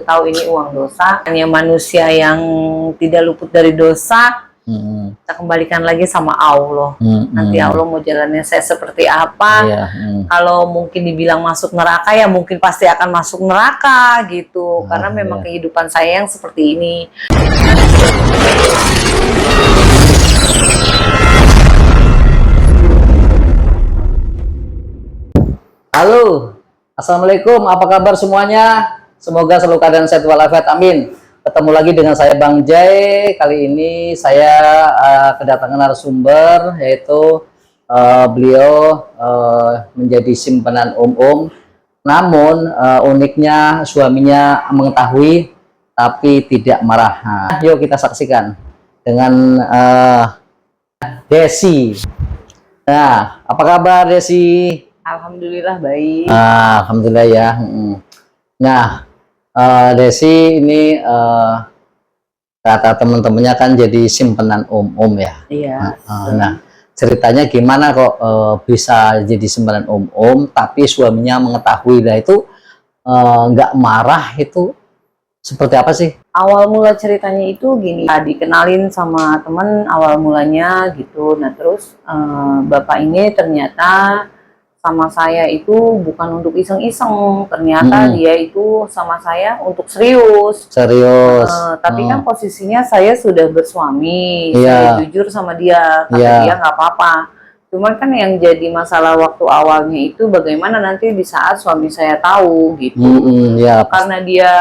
tahu ini uang dosa. Hanya manusia yang tidak luput dari dosa, kita kembalikan lagi sama Allah. Nanti Allah mau jalannya saya seperti apa. Kalau mungkin dibilang masuk neraka, ya mungkin pasti akan masuk neraka gitu. Karena memang kehidupan saya yang seperti ini. Halo, assalamualaikum, apa kabar semuanya? Semoga selalu keadaan sehat walafiat, amin. Ketemu lagi dengan saya Bang Jai. Kali ini saya kedatangan narasumber, yaitu beliau menjadi simpanan om-om. Namun uniknya suaminya mengetahui tapi tidak marah. Nah, yuk kita saksikan dengan Desi. Nah, apa kabar Desi? Alhamdulillah baik. Alhamdulillah ya. Nah, Desi ini kata teman-temannya kan jadi simpenan om-om ya. Iya. Nah, ceritanya gimana kok bisa jadi simpenan om-om tapi suaminya mengetahui? Lah itu nggak marah, itu seperti apa sih? Awal mula ceritanya itu gini, dikenalin sama temen awal mulanya gitu. Nah terus bapak ini ternyata sama saya itu bukan untuk iseng-iseng, ternyata dia itu sama saya untuk serius. Tapi kan posisinya saya sudah bersuami, saya jujur sama dia, kata dia nggak apa-apa. Cuman kan yang jadi masalah waktu awalnya itu bagaimana nanti di saat suami saya tahu gitu. Karena dia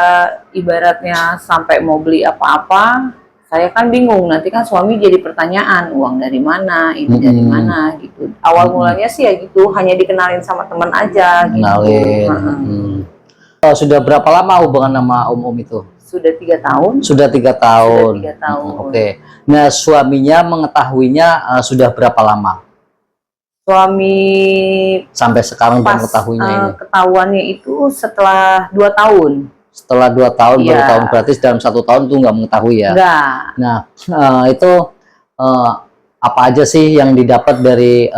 ibaratnya sampai mau beli apa-apa, saya kan bingung, nanti kan suami jadi pertanyaan, uang dari mana, ini dari mana gitu. Awal mulanya sih ya gitu, hanya dikenalin sama teman aja gitu. Sudah berapa lama hubungan sama om-om itu? Sudah 3 tahun. Sudah 3 tahun. Sudah 3 tahun. Oke. Nah, suaminya mengetahuinya sudah berapa lama? Suami sampai sekarang pas mengetahuinya ini? Ketahuannya itu setelah 2 tahun. Setelah 2 tahun, baru tahun, berarti dalam 1 tahun tuh nggak mengetahui ya? Enggak. Nah, itu apa aja sih yang didapat dari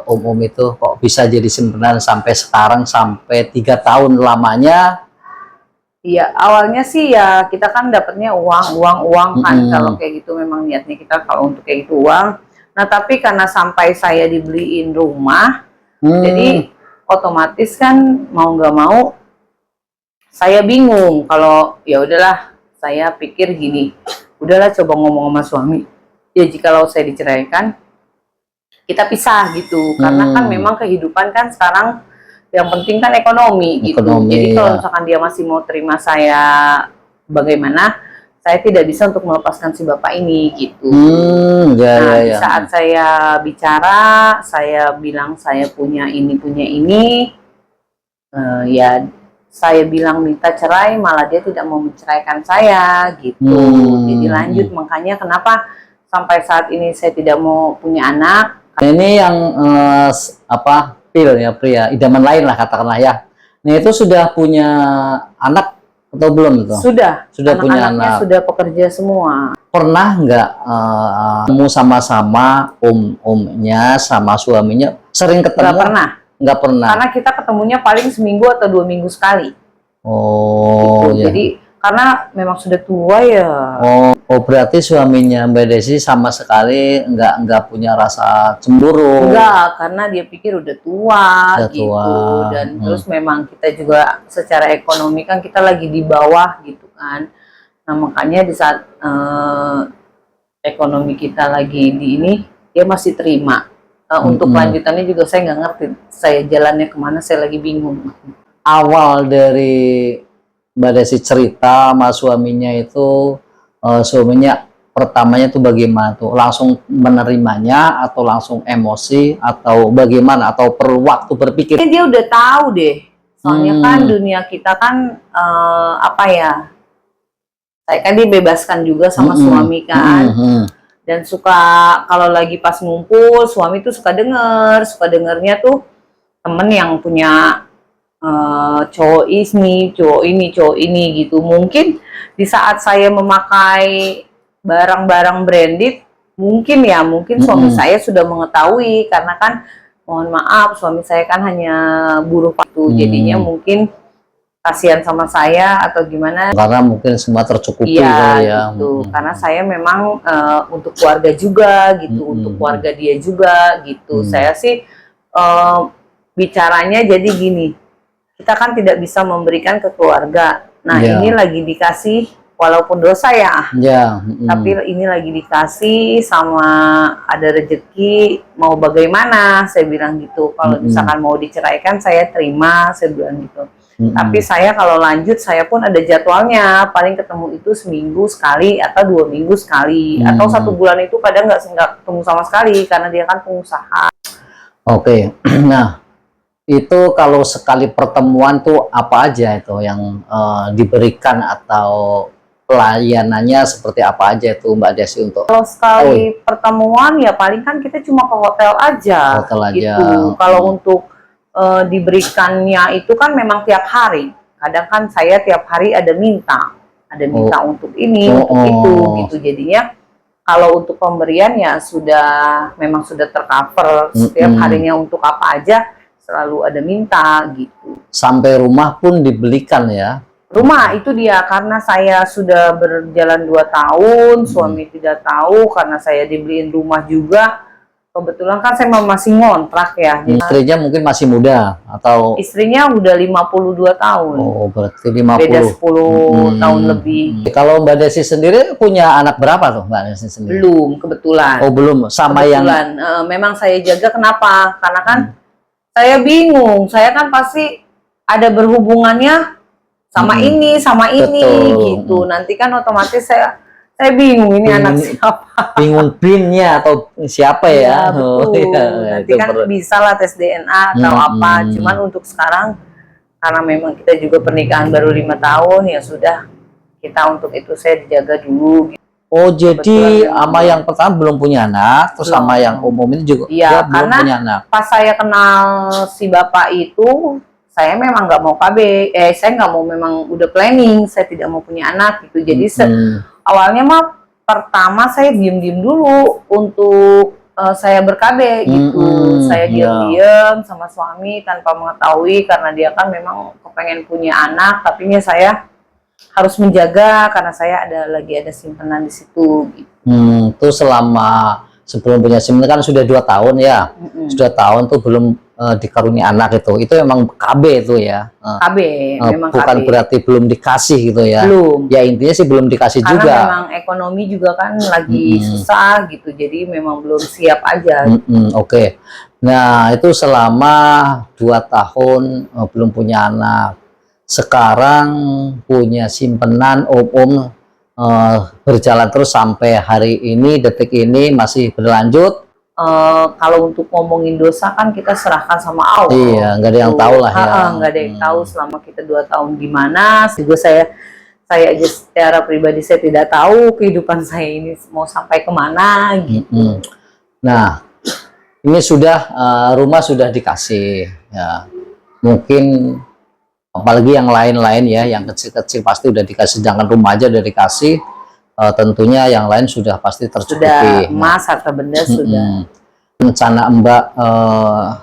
om-om itu? Kok bisa jadi simpanan sampai sekarang, sampai 3 tahun lamanya? Iya, awalnya sih ya kita kan dapatnya uang kan. Kalau kayak gitu memang niatnya kita kalau untuk kayak gitu uang. Nah, tapi karena sampai saya dibeliin rumah, jadi otomatis kan mau nggak mau saya bingung. Kalau ya udahlah, saya pikir gini, udahlah coba ngomong sama suami. Ya jikalau saya diceraikan, kita pisah gitu. Karena kan memang kehidupan kan sekarang yang penting kan ekonomi gitu. Jadi kalau misalkan dia masih mau terima saya bagaimana, saya tidak bisa untuk melepaskan si bapak ini gitu. Di saat saya bicara, saya bilang saya punya ini, ya saya bilang minta cerai, malah dia tidak mau menceraikan saya gitu. Jadi lanjut, makanya kenapa sampai saat ini saya tidak mau punya anak. Ini yang pil ya, pria idaman lain lah katakanlah ya. Nah, itu sudah punya anak atau belum tuh? Sudah punya anak. Sudah pekerja semua. Pernah nggak ketemu sama-sama om-omnya sama suaminya? Sering ketemu? Nggak pernah. Nggak pernah. Karena kita ketemunya paling seminggu atau 2 minggu sekali. Gitu. Jadi karena memang sudah tua ya. Berarti suaminya Mbak Desi sama sekali nggak punya rasa cemburu? Enggak, karena dia pikir udah tua gitu. Dan terus memang kita juga secara ekonomi kan kita lagi di bawah gitu kan. Nah makanya di saat ekonomi kita lagi di ini, dia masih terima. Untuk lanjutannya juga saya nggak ngerti, saya jalannya kemana, saya lagi bingung. Awal dari Mbak Desi cerita sama suaminya itu, suaminya pertamanya tuh bagaimana tuh? Langsung menerimanya atau langsung emosi atau bagaimana? Atau perlu waktu berpikir? Dia udah tahu deh, soalnya kan dunia kita kan saya kan dibebaskan juga sama suami kan. Dan suka kalau lagi pas ngumpul, suami tuh suka dengernya tuh temen yang punya cowok ini gitu. Mungkin di saat saya memakai barang-barang branded, mungkin suami saya sudah mengetahui, karena kan mohon maaf suami saya kan hanya buruh waktu, jadinya mungkin kasihan sama saya atau gimana. Karena mungkin semua tercukupi Iya kali ya. gitu, karena saya memang untuk keluarga juga gitu, untuk keluarga dia juga gitu. Saya sih bicaranya jadi gini, kita kan tidak bisa memberikan ke keluarga. Nah ini lagi dikasih, walaupun dosa ya, tapi ini lagi dikasih sama ada rezeki, mau bagaimana, saya bilang gitu. Kalau misalkan mau diceraikan saya terima, saya bilang gitu. Tapi saya kalau lanjut, saya pun ada jadwalnya, paling ketemu itu seminggu sekali atau 2 minggu sekali, atau 1 bulan itu kadang nggak ketemu sama sekali karena dia kan pengusaha. Oke. Nah itu kalau sekali pertemuan tuh apa aja itu yang diberikan atau pelayanannya seperti apa aja itu Mbak Desi untuk kalau sekali pertemuan ya paling kan kita cuma ke hotel aja, gitu. Kalau untuk diberikannya itu kan memang tiap hari. Kadang kan saya tiap hari ada minta untuk ini, untuk itu, gitu. Jadinya kalau untuk pemberian ya memang sudah tercover setiap harinya untuk apa aja selalu ada minta gitu. Sampai rumah pun dibelikan ya? Rumah itu dia, karena saya sudah berjalan 2 tahun, suami tidak tahu karena saya dibeliin rumah juga. Kebetulan kan saya masih ngontrak ya. Istrinya mungkin masih muda atau? Istrinya udah 52 tahun. Oh, berarti 50. Beda 10 tahun lebih. Kalau Mbak Desi sendiri punya anak berapa tuh Mbak Desi sendiri? Belum, kebetulan. Oh, belum. Sama kebetulan. Memang saya jaga, kenapa? Karena kan saya bingung. Saya kan pasti ada berhubungannya sama ini, sama ini, gitu. Nanti kan otomatis saya bingung ini anak siapa. Bingung pinnya atau siapa ya? Betul. Nanti kan bisa lah tes DNA atau apa. Cuman untuk sekarang karena memang kita juga pernikahan baru 5 tahun, ya sudah, kita untuk itu saya dijaga dulu. Oh, jadi sama yang pertama belum punya anak, terus sama yang umum ini juga belum punya anak. Pas saya kenal si bapak itu, saya memang nggak mau KB, saya nggak mau, memang udah planning, saya tidak mau punya anak gitu. Jadi awalnya mah pertama saya diem-diem dulu untuk saya ber-KB gitu. Saya diam-diam sama suami tanpa mengetahui, karena dia kan memang kepengen punya anak, tapi saya harus menjaga karena saya lagi ada simpanan di situ gitu. Itu selama sebelum punya simpanan kan sudah 2 tahun ya. Sudah tahun tuh belum dikaruniai anak itu memang KB itu ya. KB, memang bukan KB. Berarti belum dikasih gitu ya. Belum. Ya intinya sih belum dikasih karena juga. Karena memang ekonomi juga kan lagi susah gitu. Jadi memang belum siap aja. Oke. Nah, itu selama 2 tahun belum punya anak. Sekarang punya simpenan berjalan terus sampai hari ini, detik ini masih berlanjut. Kalau untuk ngomongin dosa kan kita serahkan sama Allah. Iya, nggak ada yang tahu lah ya. Nggak ada yang tahu selama kita 2 tahun gimana. Juga saya aja secara pribadi saya tidak tahu kehidupan saya ini mau sampai kemana gitu. Nah, ini sudah rumah sudah dikasih ya. Mungkin apalagi yang lain-lain ya, yang kecil-kecil pasti udah dikasih, jangan rumah aja udah dikasih. Tentunya yang lain sudah pasti tercukupi. Sudah, emas, harta benda sudah. Rencana Mbak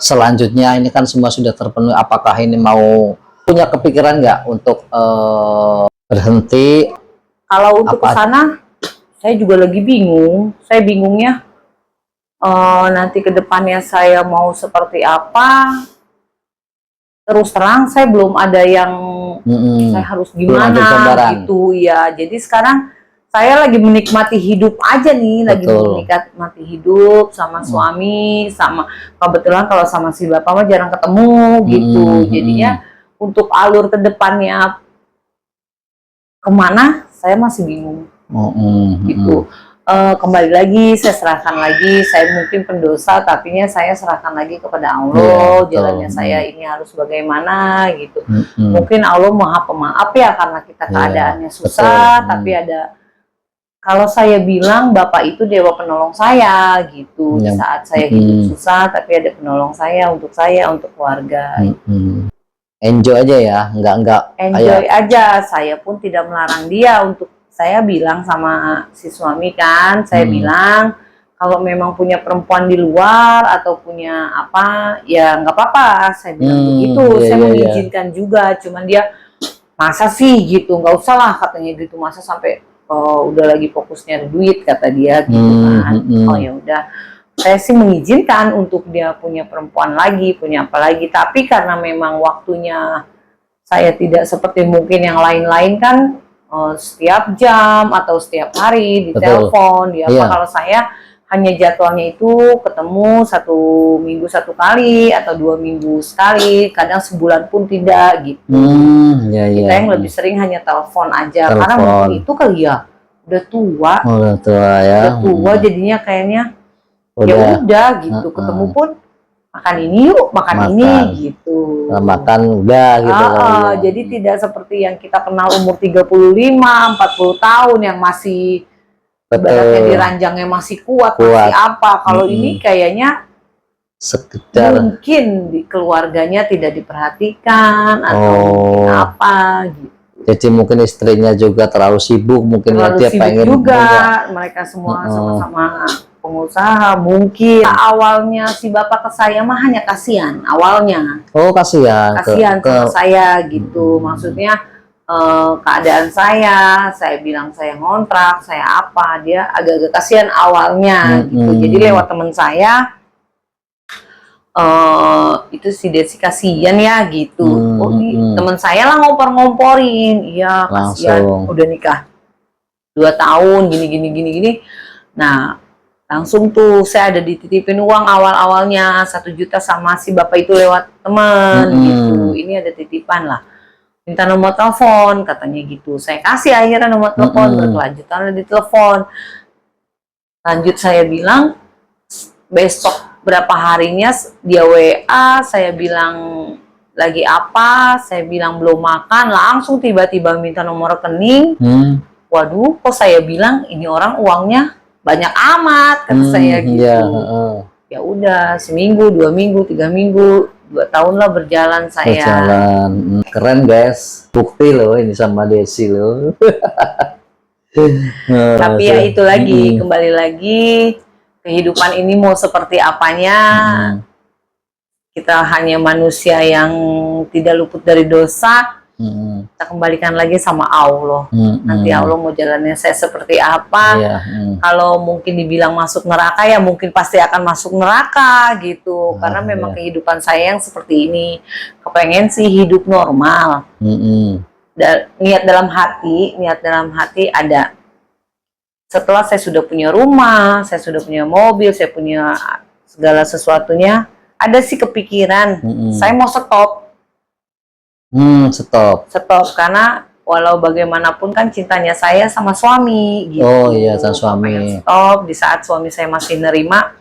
selanjutnya ini kan semua sudah terpenuhi. Apakah ini mau punya kepikiran nggak untuk berhenti? Kalau untuk ke sana, saya juga lagi bingung. Saya bingungnya nanti ke depannya saya mau seperti apa. Terus terang saya belum ada yang saya harus gimana gitu ya. Jadi sekarang saya lagi menikmati hidup aja nih, lagi menikmati hidup sama suami, sama kebetulan kalau sama si bapak mah jarang ketemu gitu. Jadinya untuk alur ke depannya kemana saya masih bingung gitu. Kembali lagi saya serahkan lagi, saya mungkin pendosa tapinya saya serahkan lagi kepada Allah. Jalannya saya ini harus bagaimana gitu. Mungkin Allah Maha Pemaaf ya, karena kita keadaannya susah, tapi ada, kalau saya bilang Bapak itu dewa penolong saya gitu. Di saat saya hidup susah, tapi ada penolong saya, untuk keluarga. Enjoy aja ya, enggak enjoy aja. Saya pun tidak melarang dia untuk, saya bilang sama si suami kan, saya bilang kalau memang punya perempuan di luar atau punya apa, ya nggak apa-apa. Saya bilang begitu, saya mengizinkan juga. Cuman dia masa sih gitu, nggak usah lah katanya gitu, masa sampai udah lagi fokusnya duit kata dia gitu kan. Oh ya udah, saya sih mengizinkan untuk dia punya perempuan lagi, punya apa lagi, tapi karena memang waktunya saya tidak seperti mungkin yang lain-lain kan setiap jam atau setiap hari di telepon, di apa. Kalau saya hanya jadwalnya itu ketemu 1 minggu 1 kali atau 2 minggu sekali, kadang sebulan pun tidak gitu. Kita yang lebih sering hanya telepon aja, karena mungkin itu kali ya udah tua, udah tua jadinya kayaknya ya udah gitu, ketemu pun makan ini yuk, makan ini gitu. Makan udah gitu. Jadi tidak seperti yang kita kenal umur 35, 40 tahun yang masih ibaratnya di ranjangnya masih kuat. Masih apa. Kalau ini kayaknya sekedar mungkin di keluarganya tidak diperhatikan atau mungkin apa gitu. Jadi mungkin istrinya juga terlalu sibuk, mungkin dia pengen juga. Mereka semua sama-sama pengusaha mungkin. Awalnya si bapak ke saya mah hanya kasihan awalnya. Kasihan sama saya gitu. Maksudnya keadaan saya bilang saya ngontrak, saya apa, dia agak-agak kasihan awalnya gitu. Jadi lewat teman saya itu si Desi kasihan ya gitu. Teman saya lah ngompor-ngomporin, iya kasihan udah nikah 2 tahun gini. Nah langsung tuh saya ada dititipin uang awal-awalnya 1 juta sama si bapak itu lewat teman gitu. Ini ada titipan lah, minta nomor telepon katanya gitu. Saya kasih akhirnya nomor telepon, berkelanjutan di telepon. Lanjut saya bilang besok berapa harinya dia WA, saya bilang lagi apa, saya bilang belum makan, langsung tiba-tiba minta nomor rekening. Waduh, kok saya bilang ini orang uangnya banyak amat, kata saya gitu. Ya udah, 1 minggu, 2 minggu, 3 minggu, 2 tahun lah berjalan saya. Keren guys, bukti loh ini sama Desi loh. Tapi ya itu lagi, kembali lagi, kehidupan ini mau seperti apanya, kita hanya manusia yang tidak luput dari dosa. Kita kembalikan lagi sama Allah. Nanti Allah mau jalannya saya seperti apa. Kalau mungkin dibilang masuk neraka, ya mungkin pasti akan masuk neraka gitu. Karena memang kehidupan saya yang seperti ini. Kepengen sih hidup normal. Niat dalam hati ada. Setelah saya sudah punya rumah, saya sudah punya mobil, saya punya segala sesuatunya, ada sih kepikiran saya mau stop. Stop karena walau bagaimanapun kan cintanya saya sama suami gitu. Oh iya, sama suami. Stop di saat suami saya masih nerima,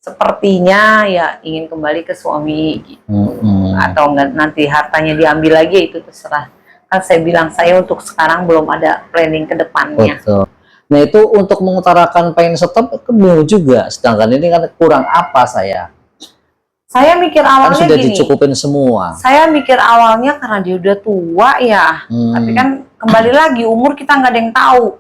sepertinya ya ingin kembali ke suami gitu. Atau enggak nanti hartanya diambil lagi, itu terserah. Kan saya bilang saya untuk sekarang belum ada planning ke depannya. Betul. Nah itu untuk mengutarakan pengen stop itu bingung juga, sedangkan ini kan kurang apa saya. Saya mikir awalnya kan sudah gini, dicukupin semua. Saya mikir awalnya karena dia udah tua ya, tapi kan kembali lagi umur kita nggak ada yang tahu.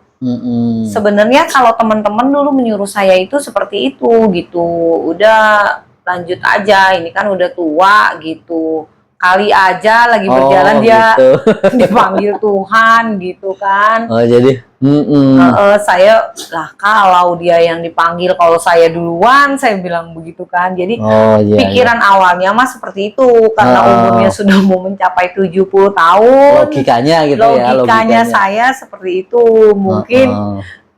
Sebenarnya kalau teman-teman dulu menyuruh saya itu seperti itu gitu, udah lanjut aja, ini kan udah tua gitu. Kali aja lagi berjalan dia gitu. Dipanggil Tuhan gitu kan. Oh jadi saya lah kalau dia yang dipanggil, kalau saya duluan, saya bilang begitu kan. Jadi pikiran awalnya mas seperti itu, karena umurnya sudah mau mencapai 70 tahun. Logikanya gitu ya. Logikanya saya seperti itu. Mungkin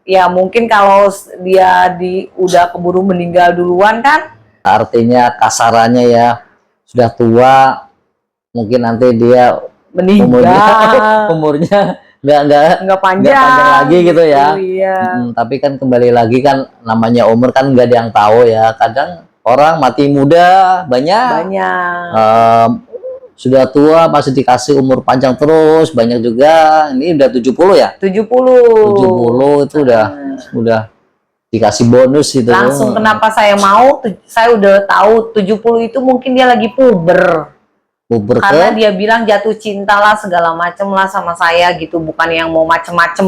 ya mungkin kalau dia udah keburu meninggal duluan kan. Artinya kasarannya ya sudah tua, mungkin nanti dia meninggal umurnya nggak panjang lagi gitu ya. Tapi kan kembali lagi kan namanya umur kan nggak ada yang tahu ya. Kadang orang mati muda banyak. Sudah tua masih dikasih umur panjang terus, banyak juga. Ini udah 70 ya? 70 itu udah dikasih bonus gitu. Langsung kenapa saya mau? Saya udah tahu 70 itu mungkin dia lagi puber. Karena dia bilang jatuh cinta lah segala macem lah sama saya gitu, bukan yang mau macem-macem.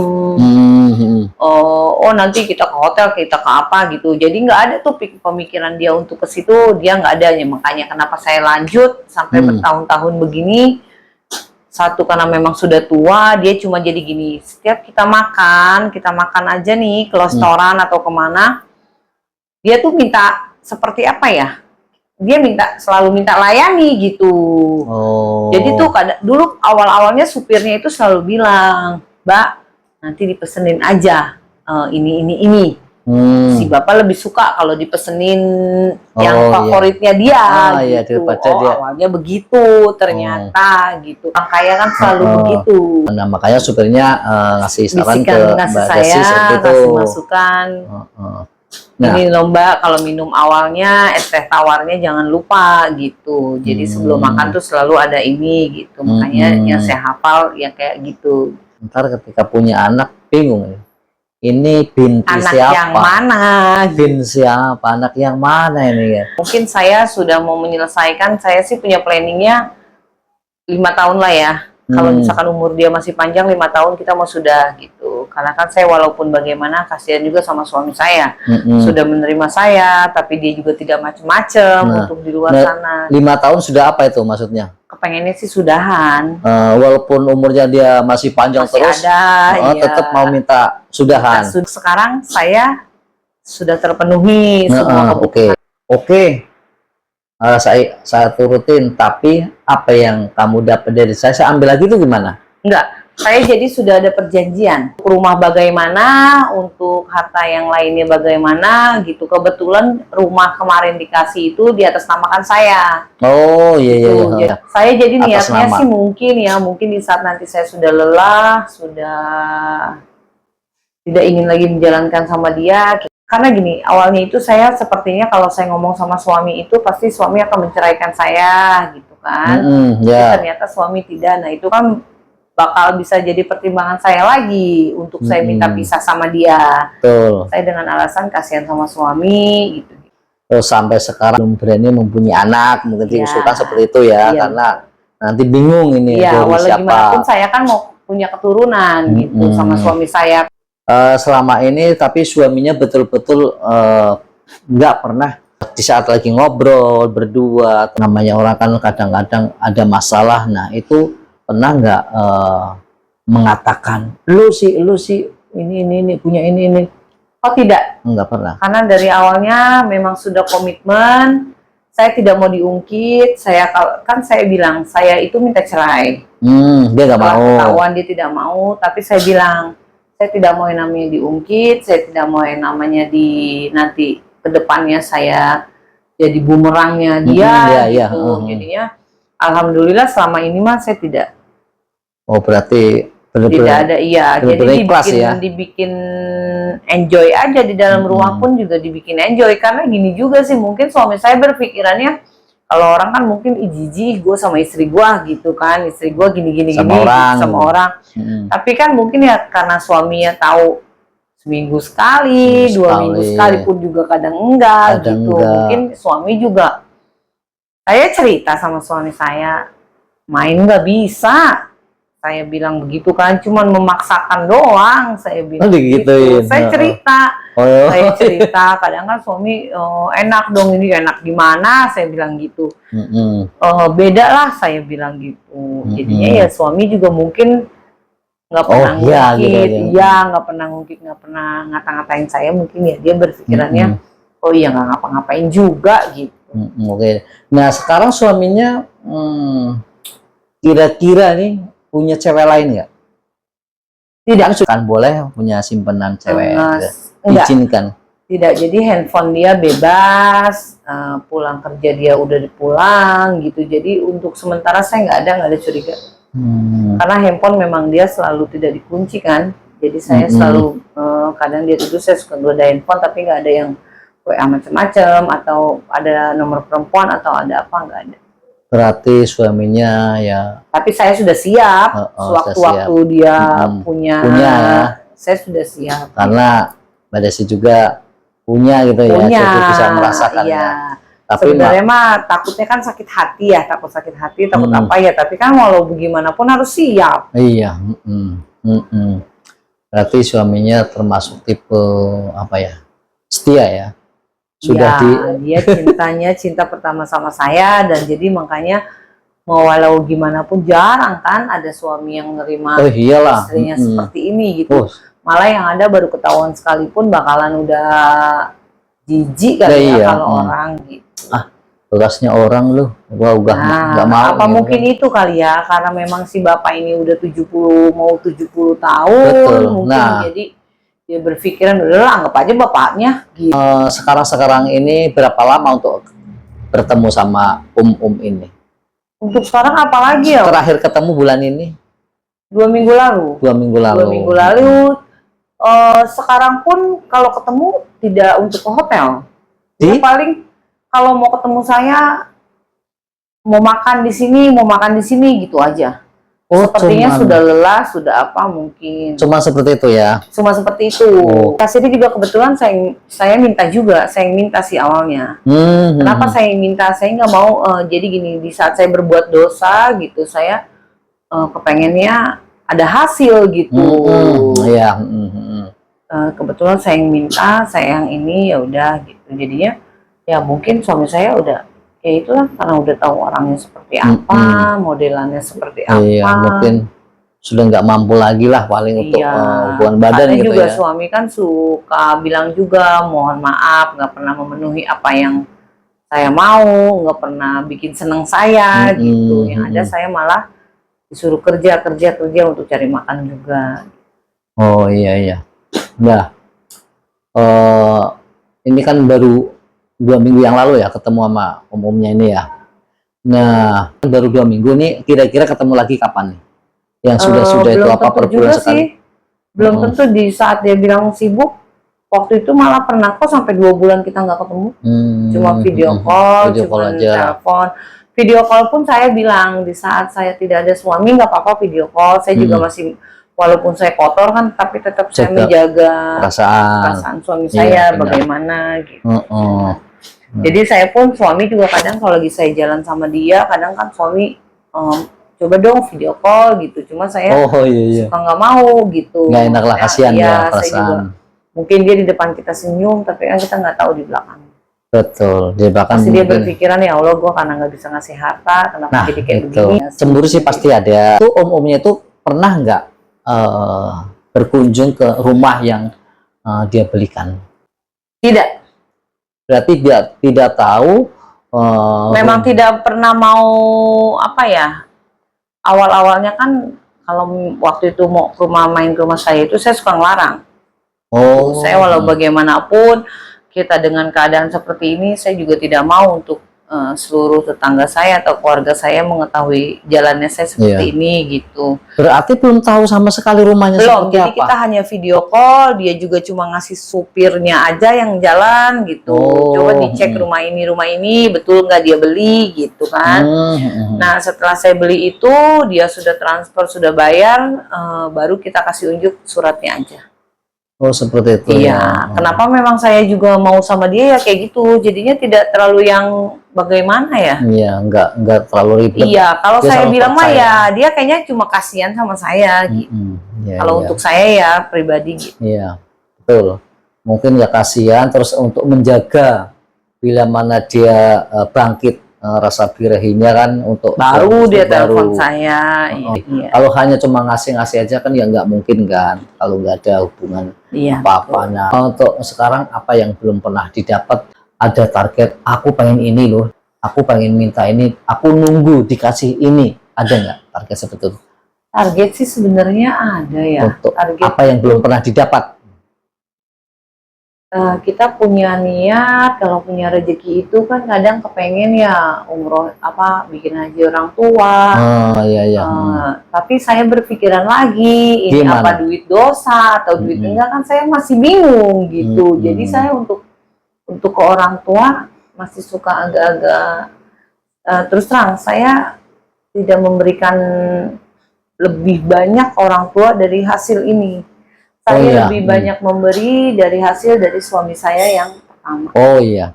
Oh nanti kita ke hotel, kita ke apa gitu. Jadi nggak ada tuh pemikiran dia untuk ke situ, dia nggak ada. Makanya kenapa saya lanjut sampai bertahun-tahun begini, Satu karena memang sudah tua, dia cuma jadi gini. Setiap kita makan aja nih ke restoran atau kemana, dia tuh minta seperti apa ya? Dia selalu minta layani gitu. Oh. Jadi tuh dulu awal-awalnya supirnya itu selalu bilang, Mbak, nanti dipesenin aja ini. Si bapak lebih suka kalau dipesenin yang favoritnya dia iya, gitu. dia. Awalnya begitu ternyata gitu. Orang kaya kan selalu begitu. Nah, makanya supirnya ngasih saran ke Mbak Desi seperti itu. Ngasih masukan. Nah, ini lomba kalau minum awalnya es teh tawarnya jangan lupa gitu. Jadi sebelum makan tuh selalu ada ini gitu. Makanya yang saya hafal ya kayak gitu. Ntar ketika punya anak bingung ya. Ini binti anak siapa? Yang mana? Bin siapa? Anak yang mana ini ya? Mungkin saya sudah mau menyelesaikan. Saya sih punya planningnya 5 tahun lah ya. Kalau misalkan umur dia masih panjang 5 tahun kita mau sudah gitu. Karena kan saya walaupun bagaimana kasihan juga sama suami saya. Sudah menerima saya, tapi dia juga tidak macem-macem untuk di luar sana. 5 tahun sudah apa itu maksudnya? Kepengennya sih sudahan. Walaupun umurnya dia masih panjang masih terus, ada, tetap mau minta sudahan. Sekarang saya sudah terpenuhi semua kebutuhan. Oke. Saya turutin, tapi apa yang kamu dapat dari saya ambil lagi itu gimana? Enggak, saya jadi sudah ada perjanjian. Rumah bagaimana, untuk harta yang lainnya bagaimana gitu. Kebetulan rumah kemarin dikasih itu di atas namakan saya. Oh iya. Saya jadi niatnya sih mungkin di saat nanti saya sudah lelah, sudah tidak ingin lagi menjalankan sama dia. Karena gini, awalnya itu saya sepertinya kalau saya ngomong sama suami itu pasti suami akan menceraikan saya gitu kan. Ternyata suami tidak. Nah itu kan bakal bisa jadi pertimbangan saya lagi untuk saya minta pisah sama dia. Betul. Saya dengan alasan kasihan sama suami gitu. Terus sampai sekarang belum berani mempunyai anak, mungkin diusulkan seperti itu ya, karena nanti bingung ini dari siapa. Gimana pun saya kan mau punya keturunan gitu sama suami saya. Selama ini tapi suaminya betul-betul nggak pernah di saat lagi ngobrol berdua, namanya orang kan kadang-kadang ada masalah. Nah itu pernah nggak mengatakan lu sih ini punya ini? Oh tidak, nggak pernah. Karena dari awalnya memang sudah komitmen, saya tidak mau diungkit. Saya bilang saya itu minta cerai. Dia nggak mau. Ketahuan dia tidak mau, tapi saya bilang saya tidak mau yang namanya diungkit, saya tidak mau yang namanya nanti kedepannya saya jadi bumerangnya dia gitu. Jadinya alhamdulillah selama ini mah saya tidak. Oh berarti tidak ada jadi dibikin enjoy aja di dalam rumah pun juga dibikin enjoy. Karena gini juga sih, mungkin suami saya berpikirannya kalau orang kan mungkin jijik gue sama istri gue gitu kan, istri gue gini sama orang. Tapi kan mungkin ya karena suaminya tahu seminggu sekali, 2 minggu sekali pun juga kadang enggak gitu. Mungkin suami juga, saya cerita sama suami saya, main nggak bisa. Saya bilang begitu kan, cuman memaksakan doang. Saya bilang gitu. Saya cerita, kadang kan suami enak dong ini, enak gimana? Saya bilang gitu. Beda lah, saya bilang gitu. Jadinya ya suami juga mungkin nggak pernah nggak pernah ngata-ngatain saya. Mungkin ya dia berpikirannya, oh iya nggak ngapa-ngapain juga gitu. Nah sekarang suaminya kira-kira nih punya cewek lain nggak? Tidak, kan boleh punya simpenan cewek. Izinkan. Tidak, jadi handphone dia bebas, pulang kerja dia udah pulang gitu. Jadi untuk sementara saya nggak ada curiga. Karena handphone memang dia selalu tidak dikunci kan. Jadi saya selalu kadang dia tidur saya suka ada handphone, tapi nggak ada yang WA macam-macam atau ada nomor perempuan atau ada apa, nggak ada. Berarti suaminya ya. Tapi saya sudah siap. Sewaktu-waktu dia punya ya. Saya sudah siap. Karena Mbak Desi juga punya gitu ya, jadi bisa merasakan ya. Tapi sebenarnya mah takutnya kan sakit hati ya, takut apa ya. Tapi kan walau bagaimanapun harus siap. Iya. Berarti suaminya termasuk tipe apa ya? Setia ya. Dia cintanya cinta pertama sama saya, dan jadi makanya mau walau gimana pun jarang kan ada suami yang nerima Oh iyalah. istrinya seperti ini gitu. Oh. Malah yang ada baru ketahuan sekalipun bakalan udah jijik kali ya Iya. kalau orang gitu. Tugasnya orang lu, gua udah nggak mau. Apa gitu mungkin kan. itu kali ya, karena memang si bapak ini udah 70 mau 70 tahun. Betul. Mungkin Nah, jadi dia berpikiran udah anggap aja bapaknya gitu. sekarang ini berapa lama untuk bertemu sama ini? Untuk sekarang apalagi ya? Terakhir ketemu bulan ini? 2 minggu lalu. 2 minggu lalu. 2 minggu lalu. Sekarang pun kalau ketemu tidak untuk ke hotel. Dia paling kalau mau ketemu saya mau makan di sini gitu aja. Oh, sepertinya sudah lelah, sudah apa mungkin. Cuma seperti itu ya. Cuma seperti itu. Kasih juga kebetulan saya minta juga, saya minta sih awalnya. Kenapa saya minta? Saya nggak mau jadi gini, di saat saya berbuat dosa gitu, saya kepengennya ada hasil gitu. Iya. Kebetulan saya yang minta, saya yang ini ya udah gitu. Jadinya ya mungkin suami saya udah ya itulah karena udah tahu orangnya seperti apa, modelannya seperti apa. Iya, mungkin sudah nggak mampu lagi lah paling untuk hubungan badan gitu juga ya. Suami kan suka bilang juga mohon maaf nggak pernah memenuhi apa yang saya mau, nggak pernah bikin seneng saya gitu. Yang ada saya malah disuruh kerja untuk cari makan juga. Oh iya. Nah, ini kan baru 2 minggu yang lalu ya ketemu sama umumnya ini ya. Nah, baru 2 minggu nih, kira-kira ketemu lagi kapan nih? Yang sudah itu apa per bulan sekali? Belum tentu di saat dia bilang sibuk. Waktu itu malah pernah kok sampai 2 bulan kita nggak ketemu. Cuma video call, cuma telepon. Video call pun saya bilang di saat saya tidak ada suami nggak apa-apa video call. Saya juga masih walaupun saya kotor kan, tapi tetap saya menjaga perasaan suami saya bagaimana gitu. Jadi saya pun suami juga kadang kalau lagi saya jalan sama dia, kadang kan suami coba dong video call gitu. Cuma saya suka nggak mau gitu. Nggak enak lah, kasihan ya perasaan. Mungkin dia di depan kita senyum, tapi kan kita nggak tahu di belakang. Betul, di belakang. Pasti dia berpikiran ya Allah, gue karena nggak bisa ngasih harta, kenapa jadi kayak begini. Cemburu sih pasti ada. Itu om-omnya itu pernah nggak berkunjung ke rumah yang dia belikan? Tidak. Berarti dia tidak tahu. Memang tidak pernah mau apa ya? Awal-awalnya kan kalau waktu itu mau main ke rumah saya itu saya suka ngelarang. Saya walau bagaimanapun kita dengan keadaan seperti ini, saya juga tidak mau untuk seluruh tetangga saya atau keluarga saya mengetahui jalannya saya seperti ini gitu. Berarti belum tahu sama sekali rumahnya seperti jadi apa? kita hanya video call, dia juga cuma ngasih supirnya aja yang jalan gitu. Coba dicek rumah ini betul nggak dia beli gitu kan. Nah setelah saya beli itu dia sudah transfer, sudah bayar, baru kita kasih unjuk suratnya aja. Oh seperti itu. Iya. Kenapa memang saya juga mau sama dia ya kayak gitu. Jadinya tidak terlalu yang bagaimana ya. Iya, nggak terlalu ribet. Iya, kalau saya bilang mah ya dia kayaknya cuma kasihan sama saya gitu. Kalau untuk saya ya pribadi gitu. Iya, betul. Mungkin ya kasihan, terus untuk menjaga bila mana dia bangkit rasa birahinya kan untuk baru dia telepon saya. Iya. Kalau hanya cuma ngasih-ngasih aja kan ya nggak mungkin kan kalau nggak ada hubungan apa-apa. Nah, untuk sekarang apa yang belum pernah didapat? Ada target, aku pengen ini loh, aku pengen minta ini, aku nunggu dikasih ini, ada nggak target seperti itu? Target sih sebenarnya ada ya. Untuk target apa yang belum pernah didapat? Kita punya niat, kalau punya rezeki itu kan kadang kepengen ya umroh apa bikin haji orang tua. Tapi saya berpikiran lagi ini gimana? Apa duit dosa atau duit enggak kan saya masih bingung gitu. Jadi saya untuk ke orang tua masih suka agak-agak terus terang saya tidak memberikan lebih banyak orang tua dari hasil ini. Saya lebih banyak memberi dari hasil dari suami saya yang pertama.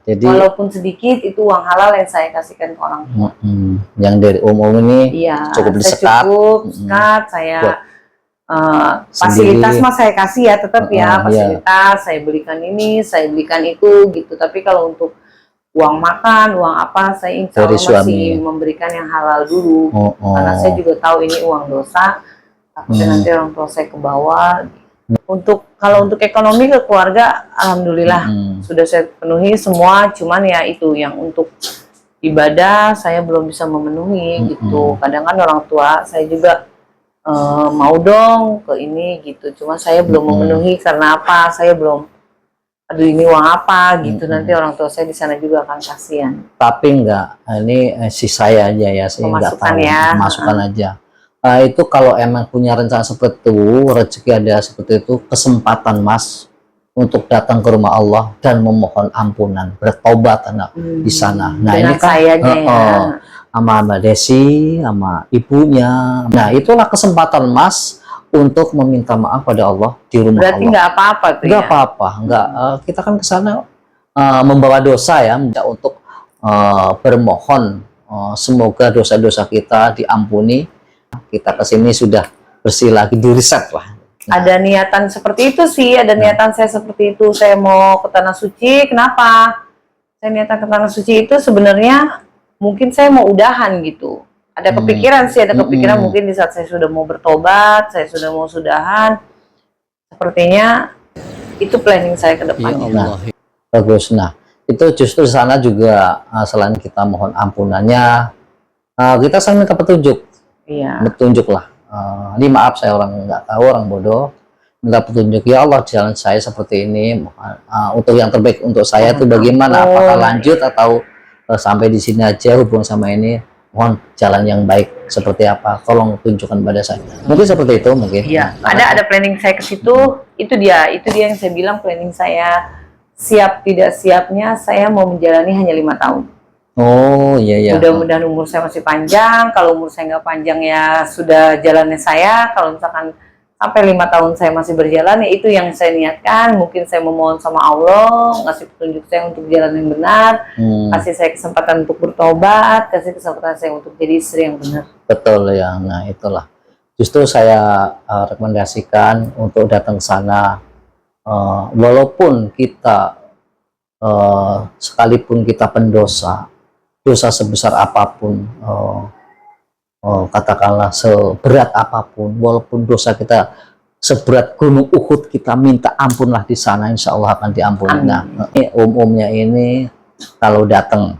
Jadi walaupun sedikit itu uang halal yang saya kasihkan ke orang tua. Yang dari ini cukup disekat. Saya fasilitas mah saya kasih ya tetap fasilitas saya belikan ini, saya belikan itu gitu. Tapi kalau untuk uang makan, uang apa, saya insya Dari Allah masih suami. memberikan yang halal dulu. Oh, Karena saya oh. juga tahu ini uang dosa, takutnya nanti orang tua saya ke bawah. Untuk kalau untuk ekonomi ke keluarga, alhamdulillah sudah saya penuhi semua. Cuman ya itu yang untuk ibadah saya belum bisa memenuhi gitu. Kadang kan orang tua saya juga mau dong ke ini gitu. Cuma saya belum memenuhi karena apa? Saya belum. Aduh ini uang apa gitu. Nanti orang tua saya di sana juga akan kasihan. Tapi enggak, ini si saya aja ya, saya enggak Pemasukan tahu, ya. masukan aja. Itu kalau emang punya rencana seperti itu, rezeki ada seperti itu, kesempatan Mas untuk datang ke rumah Allah dan memohon ampunan, bertobat anak di sana. Nah ini Dengan kan sayanya ya. sama Mbak Desi, sama ibunya. Nah itulah kesempatan Mas untuk meminta maaf pada Allah di rumah Berarti Allah. nggak apa-apa tuh Nggak ya? apa-apa, nggak. Kita kan ke sana membawa dosa ya, untuk bermohon semoga dosa-dosa kita diampuni. Kita kesini sudah bersih lagi, di reset lah. Ada niatan seperti itu sih, ada niatan saya seperti itu. Saya mau ke Tanah Suci, kenapa? Saya niatan ke Tanah Suci itu sebenarnya mungkin saya mau udahan gitu. Ada kepikiran sih, ada kepikiran mungkin di saat saya sudah mau bertobat, saya sudah mau sudahan. Sepertinya itu planning saya ke depannya. Nah, bagus. Nah, itu justru sana juga selain kita mohon ampunannya, kita saling minta petunjuk. Iya. Petunjuk lah. Ini maaf saya orang nggak tahu, orang bodoh, minta petunjuk. Ya Allah, jalan saya seperti ini, untuk yang terbaik untuk saya itu bagaimana? Apakah lanjut atau sampai di sini aja hubung sama ini? Mohon jalan yang baik seperti apa? Tolong tunjukkan pada saya. Mungkin seperti itu mungkin. Iya. Ada planning saya ke situ. Itu dia yang saya bilang planning saya. Siap tidak siapnya saya mau menjalani hanya 5 tahun. Oh iya iya. Mudah-mudahan umur saya masih panjang. Kalau umur saya nggak panjang ya sudah jalannya saya. Kalau misalkan sampai 5 tahun saya masih berjalan, ya itu yang saya niatkan. Mungkin saya memohon sama Allah ngasih petunjuk saya untuk jalan yang benar, kasih saya kesempatan untuk bertobat, kasih kesempatan saya untuk jadi istri yang benar. Betul ya. Nah itulah. Justru saya rekomendasikan untuk datang ke sana, walaupun kita sekalipun kita pendosa, dosa sebesar apapun, katakanlah seberat apapun, walaupun dosa kita seberat gunung Uhud, kita minta ampunlah di sana, insya Allah akan diampuni. Nah, umumnya ini kalau datang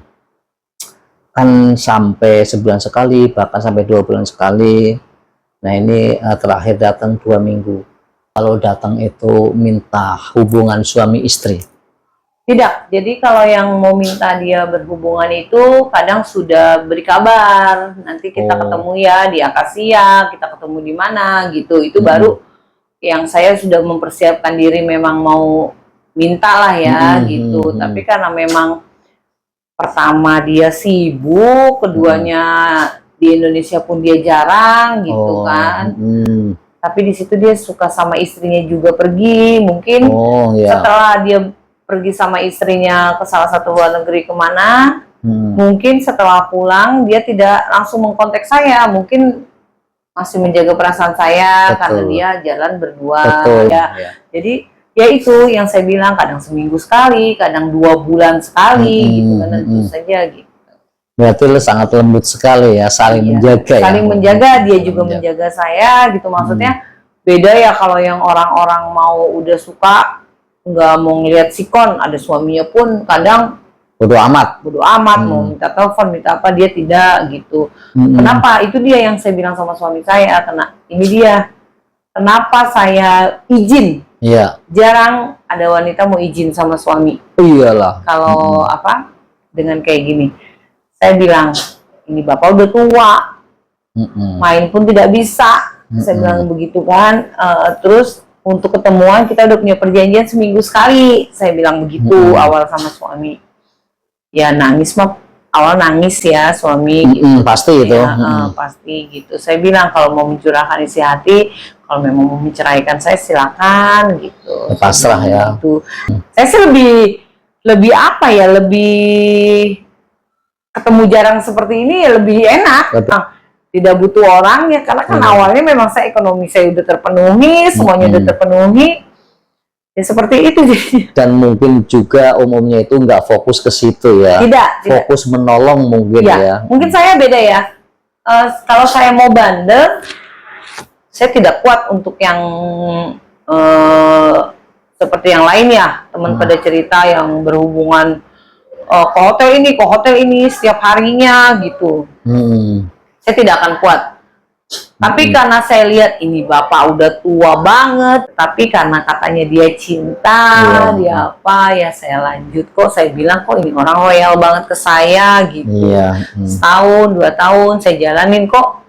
kan sampai sebulan sekali, bahkan sampai 2 bulan sekali. Nah ini terakhir datang 2 minggu. Kalau datang itu minta hubungan suami istri. Tidak, jadi kalau yang mau minta dia berhubungan itu kadang sudah beri kabar, nanti kita ketemu ya di Akasia, kita ketemu di mana gitu, itu baru yang saya sudah mempersiapkan diri memang mau minta lah ya gitu, tapi karena memang pertama dia sibuk, keduanya di Indonesia pun dia jarang gitu kan, tapi di situ dia suka sama istrinya juga pergi, mungkin setelah dia pergi sama istrinya ke salah satu luar negeri kemana, mungkin setelah pulang dia tidak langsung mengkontak saya, mungkin masih menjaga perasaan saya karena dia jalan berdua. Jadi ya itu yang saya bilang, kadang seminggu sekali, kadang 2 bulan sekali gitu kan, tentu saja gitu. Berarti lu sangat lembut sekali ya, saling menjaga. Saling menjaga, dia juga menjaga saya gitu, maksudnya beda ya kalau yang orang-orang mau udah suka nggak mau ngelihat sikon, ada suaminya pun kadang bodo amat, mau minta telepon, minta apa, dia tidak gitu. Kenapa? Itu dia yang saya bilang sama suami saya, karena ini dia kenapa saya izin. Jarang ada wanita mau izin sama suami. Iyalah. Kalau apa dengan kayak gini, saya bilang ini bapak udah tua, main pun tidak bisa. Saya bilang begitu kan, terus untuk ketemuan kita udah punya perjanjian seminggu sekali, saya bilang begitu awal sama suami. Ya nangis mah, awal nangis ya suami. Gitu. Pasti itu. Ya, pasti gitu. Saya bilang kalau mau mencurahkan isi hati, kalau memang mau menceraikan saya silakan gitu. Pasrah ya. Gitu. Saya sih lebih apa ya, lebih ketemu jarang seperti ini ya lebih enak. Tidak butuh orang ya, karena kan awalnya memang saya ekonomi saya udah terpenuhi, semuanya udah terpenuhi. Ya seperti itu jadinya. Dan mungkin juga umumnya itu nggak fokus ke situ ya. Tidak. Fokus menolong mungkin ya. Mungkin saya beda ya. Kalau saya mau bandel, saya tidak kuat untuk yang seperti yang lain ya. Teman pada cerita yang berhubungan ke hotel ini setiap harinya gitu. Saya tidak akan kuat. Tapi karena saya lihat ini bapak udah tua banget, tapi karena katanya dia cinta, dia apa ya saya lanjut kok. Saya bilang kok ini orang loyal banget ke saya gitu. Setahun 2 tahun saya jalanin kok,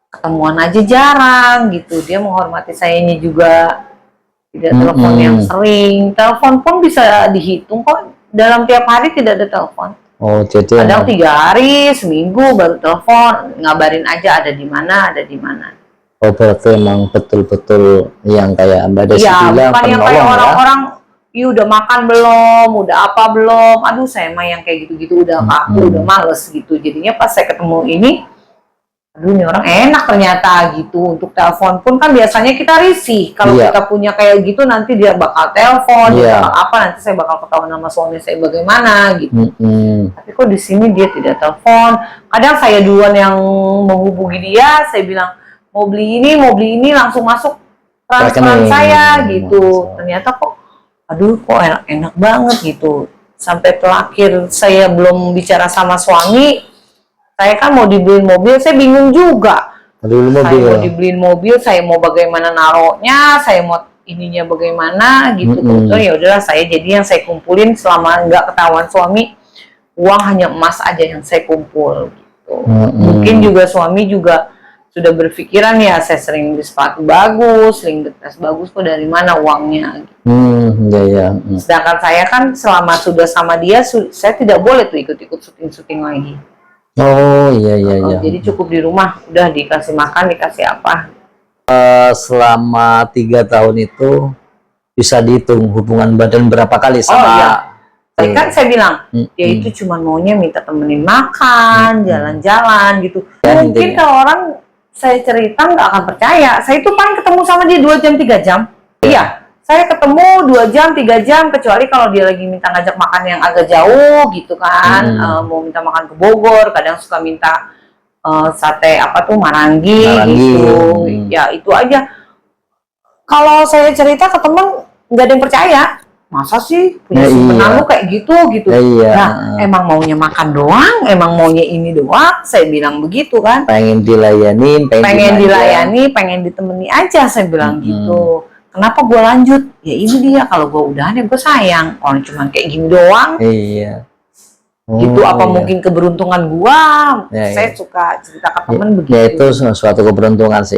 ketemuan aja jarang gitu. Dia menghormati sayanya juga, tidak telepon yang sering. Telepon pun bisa dihitung kok, dalam tiap hari tidak ada telepon. Oh, jadi kadang 3 hari, seminggu baru telepon, ngabarin aja ada di mana, ada di mana. Oh, berarti emang betul-betul yang kayak Mbak Desi bilang, bukan yang kayak orang-orang, ya udah makan belum, udah apa belum. Aduh, saya mah yang kayak gitu-gitu udah kaku, udah males gitu. Jadinya pas saya ketemu ini, aduh ini orang enak ternyata gitu. Untuk telepon pun kan biasanya kita risih. Kalau kita punya kayak gitu nanti dia bakal telepon, dia bakal apa, nanti saya bakal ketahuan sama suami saya bagaimana gitu. Tapi kok di sini dia tidak telepon. Kadang saya duluan yang menghubungi dia, saya bilang mau beli ini langsung masuk transferan saya gitu. Ternyata kok aduh kok enak banget gitu. Sampai terakhir saya belum bicara sama suami. Saya kan mau dibeliin mobil, saya bingung juga. Saya mau dibeliin mobil, saya mau bagaimana naruhnya, saya mau ininya bagaimana gitu. Kebetulan ya udahlah saya jadi yang saya kumpulin selama nggak ketahuan suami, uang hanya emas aja yang saya kumpul gitu. Mungkin juga suami juga sudah berpikiran ya saya sering beli sepatu bagus, sering beli tas bagus kok dari mana uangnya. Gitu. Sedangkan saya kan selama sudah sama dia, saya tidak boleh tuh ikut-ikut syuting-syuting lagi. Oh iya. Jadi cukup di rumah, udah dikasih makan, dikasih apa. Selama 3 tahun itu bisa dihitung hubungan badan berapa kali sama? Saya bilang, dia itu cuma maunya minta temenin makan, jalan-jalan gitu. Mungkin kalau orang saya cerita nggak akan percaya. Saya itu paling ketemu sama dia 2 jam 3 jam. Iya. Saya ketemu 2 jam, 3 jam, kecuali kalau dia lagi minta ngajak makan yang agak jauh gitu kan, mau minta makan ke Bogor, kadang suka minta sate apa tuh marangi gitu, ya itu aja. Kalau saya cerita ke temen, nggak ada yang percaya, masa sih punya simpenan lu kayak gitu. Nah, emang maunya makan doang, emang maunya ini doang, saya bilang begitu kan. Pengen dilayani, pengen ditemani aja, saya bilang gitu. Kenapa gue lanjut? Ya ini dia, kalau gue udahan ya gue sayang. Orang cuma kayak gini doang. Itu apa mungkin keberuntungan gue? Saya suka cerita ke temen begitu. Ya itu suatu keberuntungan sih.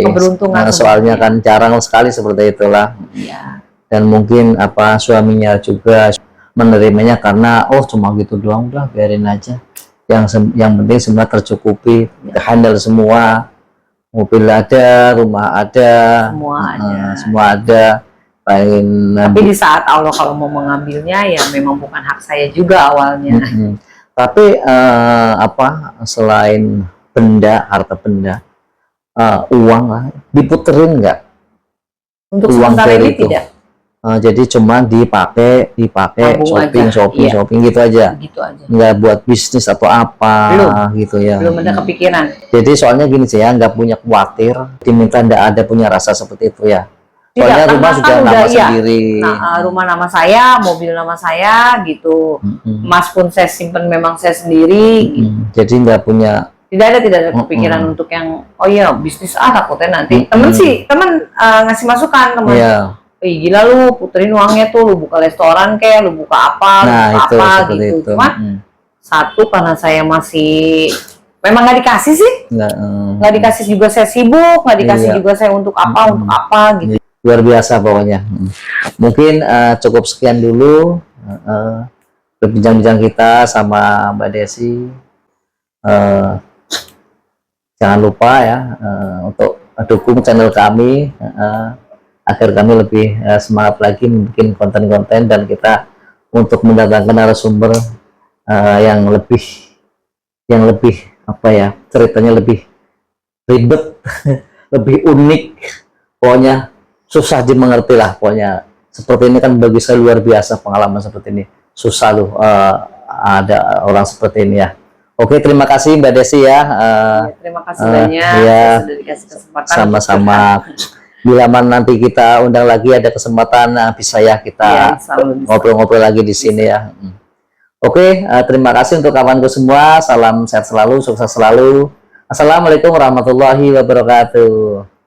Soalnya kan jarang sekali seperti itulah. Dan mungkin suaminya juga menerimanya karena cuma gitu doang, udah biarin aja. Yang penting semua tercukupi, handle semua. Mobil ada, rumah ada, semua ada. Tapi di saat Allah kalau mau mengambilnya ya memang bukan hak saya juga awalnya. Tapi selain benda, harta benda, uang lah, diputerin nggak? Untuk sementara ini tidak. Jadi cuma dipakai shopping gitu aja. Nggak buat bisnis atau apa gitu ya. Belum ada kepikiran. Jadi soalnya gini sih ya, nggak punya khawatir diminta, nggak ada punya rasa seperti itu ya. Soalnya rumah sudah nama sendiri. Rumah nama saya, mobil nama saya gitu. Emas pun saya simpen memang saya sendiri. Gitu. Jadi nggak punya. Tidak ada kepikiran untuk yang bisnis takutnya nanti. Temen ngasih masukan teman. Gila lu puterin uangnya tuh, lu buka restoran kayak, lu buka apa, gitu. Cuma satu karena saya masih memang nggak dikasih sih, nggak dikasih juga saya sibuk, nggak dikasih juga saya untuk apa gitu. Luar biasa pokoknya. Mungkin cukup sekian dulu berbincang-bincang kita sama Mbak Desi. Jangan lupa ya untuk dukung channel kami. Agar kami lebih semangat lagi membuat konten-konten dan kita untuk mendatangkan narasumber yang lebih ceritanya lebih ribet, lebih unik, pokoknya susah dimengerti lah pokoknya. seperti ini kan bagi saya luar biasa pengalaman seperti ini. Susah loh ada orang seperti ini ya. Oke, terima kasih Mbak Desi ya. Terima kasih banyak Ya, sudah dikasih kesempatan. sama-sama. Bila mana nanti kita undang lagi ada kesempatan, bisa ya kita ngobrol-ngobrol lagi di sini ya. Oke, terima kasih untuk kawanku semua. Salam sehat selalu, sukses selalu. Assalamualaikum warahmatullahi wabarakatuh.